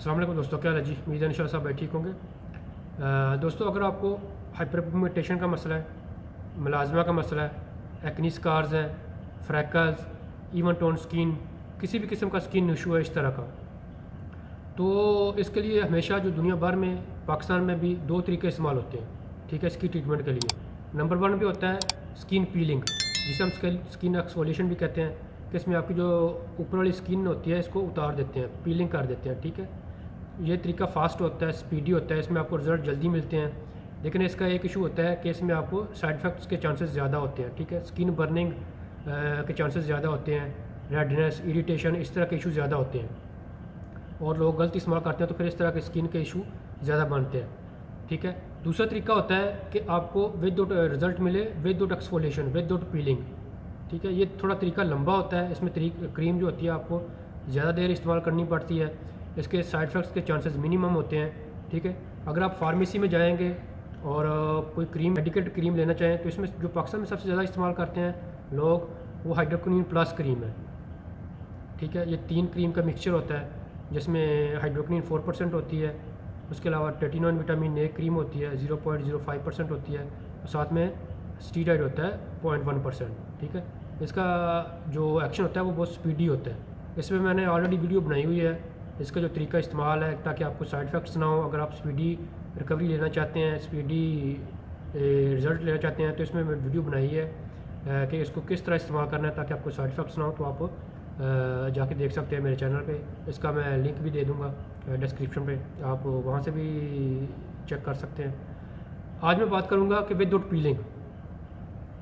अस्सलाम वालेकुम दोस्तों, क्या हाल है जी। उम्मीद है इंशाल्लाह सब ठीक होंगे। दोस्तों, अगर आपको हाइपरपिगमेंटेशन का मसला है, मलाजमा का मसला है, एक्नी स्कार्स हैं, फ्रैकल्स, इवन टोन स्किन, किसी भी किस्म का स्किन इशू है इस तरह का, तो इसके लिए हमेशा जो दुनिया भर में, पाकिस्तान में भी दो तरीके इस्तेमाल होते हैं, ठीक है, इसकी ट्रीटमेंट के लिए। नंबर वन भी होता है स्किन पीलिंग, जिसे हम स्किन एक्सफोलिएशन भी कहते हैं, कि इसमें आपकी जो ऊपर वाली स्किन होती है इसको उतार देते हैं, पीलिंग कर देते हैं, ठीक है। ये तरीका फास्ट होता है, स्पीडी होता है, इसमें आपको रिज़ल्ट जल्दी मिलते हैं। लेकिन इसका एक इशू होता है कि इसमें आपको साइड इफ़ेक्ट्स के चांसेस ज़्यादा होते हैं, ठीक है। स्किन बर्निंग के चांसेस ज़्यादा होते हैं, रेडनेस, इरिटेशन, इस तरह के इशू ज़्यादा होते हैं, और लोग गलत इस्तेमाल करते हैं तो फिर इस तरह के स्किन के इशू ज़्यादा बनते हैं, ठीक है। दूसरा तरीका होता है कि आपको विदाउट रिज़ल्ट मिले, विदाउट एक्सफोलिएशन, विदाउट पीलिंग, ठीक है। ये थोड़ा तरीका लंबा होता है, इसमें क्रीम जो होती है आपको ज़्यादा देर इस्तेमाल करनी पड़ती है, इसके साइड इफ़ेक्ट्स के चांसेस मिनिमम होते हैं, ठीक है। अगर आप फार्मेसी में जाएंगे और कोई क्रीम, मेडिकेटेड क्रीम लेना चाहें, तो इसमें जो पाकिस्तान में सबसे ज़्यादा इस्तेमाल करते हैं लोग, वो हाइड्रोक्विनोन प्लस क्रीम है, ठीक है। ये 3 क्रीम का मिक्सचर होता है, जिसमें हाइड्रोक्विनोन 4% होती है, उसके अलावा टेटिनोन विटामिन ए क्रीम होती है 0.05% होती है, और साथ में स्टीरॉइड होता है 0.1%, ठीक है। इसका जो एक्शन होता है वो बहुत स्पीडी होता है। इसमें मैंने ऑलरेडी वीडियो बनाई हुई है, इसका जो तरीका इस्तेमाल है, ताकि आपको साइड इफ़ेक्ट्स ना हो। अगर आप स्पीडी रिकवरी लेना चाहते हैं, स्पीडी रिज़ल्ट लेना चाहते हैं, तो इसमें मैं वीडियो बनाई है कि इसको किस तरह इस्तेमाल करना है ताकि आपको साइड इफ़ेक्ट्स ना हो। तो आप जाके देख सकते हैं मेरे चैनल पे, इसका मैं लिंक भी दे दूँगा डिस्क्रिप्शन पे, आप वहाँ से भी चेक कर सकते हैं। आज मैं बात करूँगा कि विदाउट पीलिंग,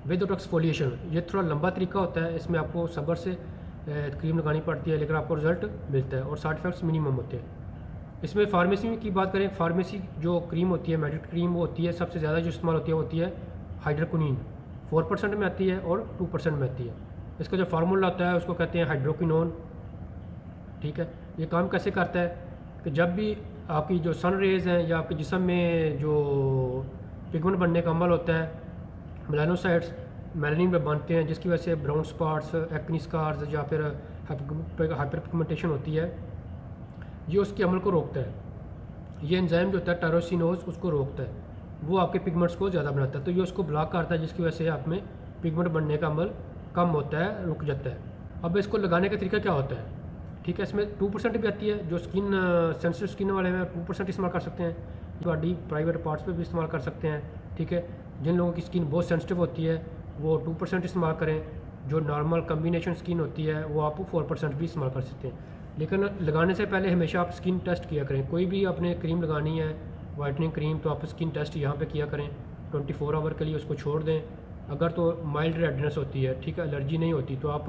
विदाउट एक्सफोलिएशन, ये थोड़ा लंबा तरीका होता है, इसमें आपको सब्र से क्रीम लगानी पड़ती है, लेकिन आपको रिज़ल्ट मिलता है और साइड इफ़ेक्ट्स मिनिमम होते हैं। इसमें फार्मेसी की बात करें, फार्मेसी जो क्रीम होती है, मेडिकेटेड क्रीम, वो होती है सबसे ज़्यादा जो इस्तेमाल होती है वो होती है हाइड्रोक्विनोन, 4% में आती है और 2% में आती है। इसका जो फार्मूला होता है उसको कहते हैं हाइड्रोक्विनोन, ठीक है। ये काम कैसे करता है कि जब भी आपकी जो सन रेज़ हैं या आपके जिस्म में जो पिगमेंट बनने का अमल होता है, मेलानोसाइट्स मेलानिन में बनते हैं, जिसकी वजह से ब्राउन स्पॉट्स, एक्नी स्कार्स या फिर हाइपरपिगमेंटेशन होती है, ये उसके अमल को रोकता है। ये एंजाइम जो होता है टायरोसिनोज, उसको रोकता है, वो आपके पिगमेंट्स को ज़्यादा बनाता है, तो ये उसको ब्लॉक करता है, जिसकी वजह से आप में पिगमेंट बनने का अमल कम होता है, रुक जाता है। अब इसको लगाने का तरीका क्या होता है, ठीक है। इसमें 2% भी आती है, जो स्किन सेंसिटिव स्किन वाले में 2% इस्तेमाल कर सकते हैं, बॉडी प्राइवेट पार्ट्स पे भी इस्तेमाल कर सकते हैं, ठीक है। जिन लोगों की स्किन बहुत सेंसिटिव होती है वो 2% इस्तेमाल करें, जो नॉर्मल कम्बिनेशन स्किन होती है वो आप 4% भी इस्तेमाल कर सकते हैं। लेकिन लगाने से पहले हमेशा आप स्किन टेस्ट किया करें। कोई भी आपने क्रीम लगानी है, वाइटनिंग क्रीम, तो आप स्किन टेस्ट यहाँ पे किया करें, 24 आवर के लिए उसको छोड़ दें। अगर तो माइल्ड रेडनेस होती है, ठीक है, एलर्जी नहीं होती, तो आप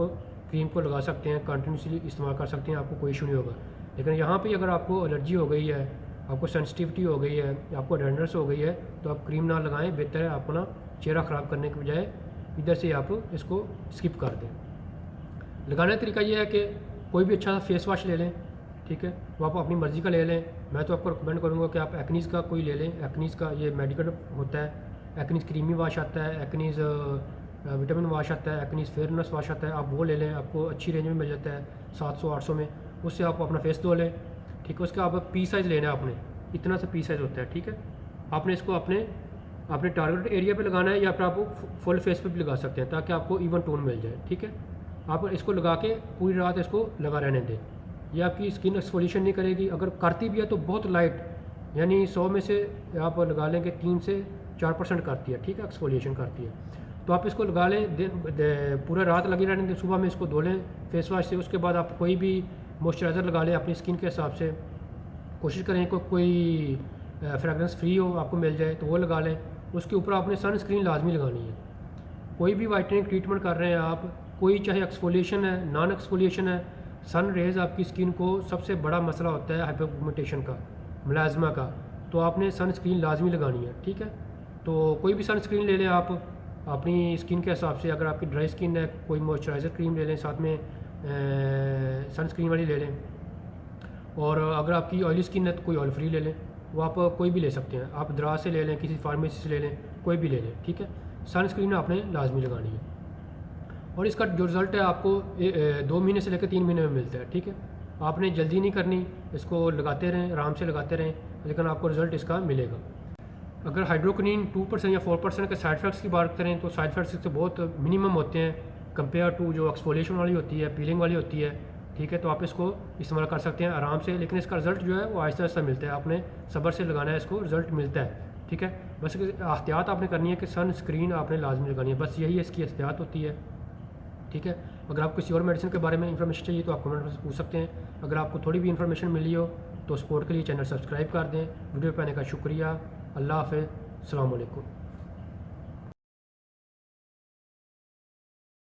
क्रीम को लगा सकते हैं, कंटिन्यूसली इस्तेमाल कर सकते हैं, आपको कोई इशू नहीं होगा। लेकिन यहाँ पे अगर आपको एलर्जी हो गई है, आपको सेंसिटिविटी हो गई है, आपको रेडनेस हो गई है, तो आप क्रीम ना लगाएं, बेहतर है अपना चेहरा ख़राब करने के बजाय इधर से आप इसको स्किप कर दें। लगाने का तरीका ये है कि कोई भी अच्छा सा फेस वाश ले लें, ठीक है, वो आप अपनी मर्ज़ी का ले लें। मैं तो आपको रिकमेंड करूँगा कि आप एक्नीज़ का कोई ले लें। एक्नीज़ का ये मेडिकल होता है, एक्नीज़ क्रीमी वाश आता है, एक्नीज़ विटामिन वाश आता है, एक्नीज़ फेयरनेस वाश आता है, आप वो ले लें, आपको अच्छी रेंज में मिल जाता है 700-800 में। उससे आप अपना फेस धो लें, ठीक है। उसके आप पी साइज़ लेना है आपने, इतना सा पी साइज़ होता है, ठीक है। आपने इसको अपने टारगेट एरिया पे लगाना है, या फिर आप फुल फेस पे भी लगा सकते हैं, ताकि आपको इवन टोन मिल जाए, ठीक है। आप इसको लगा के पूरी रात इसको लगा रहने दें। ये आपकी स्किन एक्सफोलिएशन नहीं करेगी, अगर करती भी है तो बहुत लाइट, यानी 100 में से आप लगा लेंगे 3 से 4% करती है, ठीक है, एक्सफोलिएशन करती है। तो आप इसको लगा लें, पूरा रात लगी रहने दें, सुबह में इसको धो लें फेस वाश से। उसके बाद आप कोई भी मॉइस्चराइज़र लगा लें अपनी स्किन के हिसाब से, कोशिश करें कोई फ्रेगरेंस फ्री हो आपको मिल जाए तो वो लगा लें। उसके ऊपर आपने सन स्क्रीन लाजमी लगानी है। कोई भी वाइटनिंग ट्रीटमेंट कर रहे हैं आप, कोई चाहे एक्सफोलिएशन है, नॉन एक्सफोलिएशन है, सन रेज़ आपकी स्किन को सबसे बड़ा मसला होता है हाइपरपिगमेंटेशन का, मलाजमा का, तो आपने सन स्क्रीन लाजमी लगानी है, ठीक है। तो कोई भी सन स्क्रीन ले लें आप अपनी स्किन के हिसाब से। अगर आपकी ड्राई स्किन है, कोई मॉइस्चराइज़र क्रीम ले लें, साथ में सन स्क्रीन वाली ले लें। और अगर आपकी ऑयली स्किन है तो कोई ऑयल फ्री ले लें, वो आप कोई भी ले सकते हैं, आप दराज से ले लें, किसी फार्मेसी से ले लें, कोई भी ले लें, ठीक है। सनस्क्रीन आपने लाजमी लगानी है, और इसका जो रिज़ल्ट है आपको 2 महीने से लेकर 3 महीने में मिलता है, ठीक है। आपने जल्दी नहीं करनी, इसको लगाते रहें, आराम से लगाते रहें, लेकिन आपको रिज़ल्ट इसका मिलेगा। अगर हाइड्रोक्विनोन 2% या 4% के साइड इफ़ेक्ट्स की बात करें तो साइड इफ़ेक्ट्स तो बहुत मिनिमम होते हैं कंपेयर टू जो एक्सफोलिएशन वाली होती है, पीलिंग वाली होती है। ठीक है, तो आप इसको इस्तेमाल कर सकते हैं आराम से, लेकिन इसका रिज़ल्ट जो है वो आहिस्ता आहिस्ता मिलता है। आपने सब्र से लगाना है, इसको रिज़ल्ट मिलता है। ठीक है, बस एहतियात आपने करनी है कि सन स्क्रीन आपने लाजमी लगानी है, बस यही इसकी एहतियात होती है। ठीक है, अगर आपको किसी और मेडिसिन के बारे में इंफॉर्मेशन चाहिए तो आप कमेंट में पूछ सकते हैं। अगर आपको थोड़ी भी इंफॉर्मेशन मिली हो तो सपोर्ट के लिए चैनल सब्सक्राइब कर दें। वीडियो पाने का शुक्रिया। अल्लाह हाफ़िज़, अस्सलाम वालेकुम।